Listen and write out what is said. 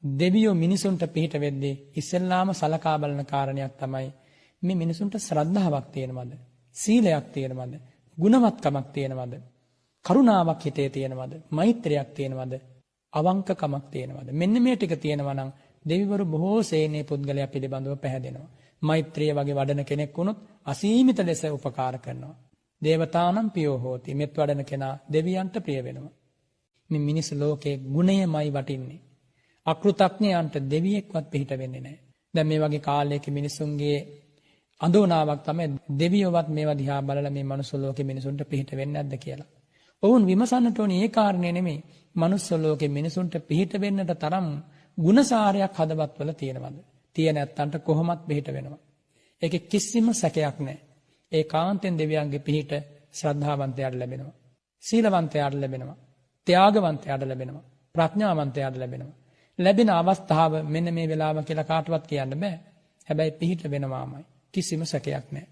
දෙවියෝ මිනිසුන්ට පිහිට වෙද්දී ඉස්සෙල්ලාම සලකා බලන කාරණයක් තමයි මේ මිනිසුන්ට ශ්‍රද්ධාවක් තියෙනවද? සීලයක් තියෙනවද? ගුණවත්කමක් තියෙනවද? කරුණාවක් හිතේ තියෙනවද? මෛත්‍රියක් තියෙනවද? අවංකකමක් තියෙනවද? මෙන්න මේ ටික තියෙනවා නම් දෙවිවරු බොහෝ සේනේ පුද්ගලයා පිළිබඳව පැහැදෙනවා. මෛත්‍රිය වගේ වඩන කෙනෙක් වුණොත් අසීමිත ලෙස උපකාර කරනවා. දේවතානම් පියෝ හෝති. මෙත් වඩන කෙනා දෙවියන්ට ප්‍රිය වෙනවා. මේ මිනිස් ලෝකයේ ගුණයමයි වටින්නේ. අකෘතඥයන්ට දෙවියෙක්වත් පිහිට වෙන්නේ නැහැ. දැන් මේ වගේ කාලයක මිනිසුන්ගේ අඳෝනාවක් තමයි දෙවියෝවත් මේවා දිහා බලලා මේ මනුස්ස ලෝකේ මිනිසුන්ට පිහිට වෙන්නේ නැද්ද කියලා. ඔවුන් විමසන්නට ඕනේ ඒ කාරණේ නෙමෙයි. මනුස්ස ලෝකේ මිනිසුන්ට පිහිට වෙන්නට තරම් ගුණසාරයක් හදවත්වල තියෙනවද? තියෙන නැත්තන්ට කොහොමත් පිහිට වෙනවා. ඒකේ කිසිම සැකයක් නැහැ. ඒකාන්තයෙන් දෙවියන්ගේ පිහිට ශ්‍රද්ධාවන්තයාට ලැබෙනවා. සීලවන්තයාට ලැබෙනවා. ත්‍යාගවන්තයාට ලැබෙනවා. ප්‍රඥාවන්තයාට ලැබෙනවා. ලැබෙන අවස්ථාව මෙන්න මේ වෙලාව කියලා කාටවත් කියන්න බෑ. හැබැයි පිහිට වෙනවාමයි. කිසිම සැකයක් නැහැ.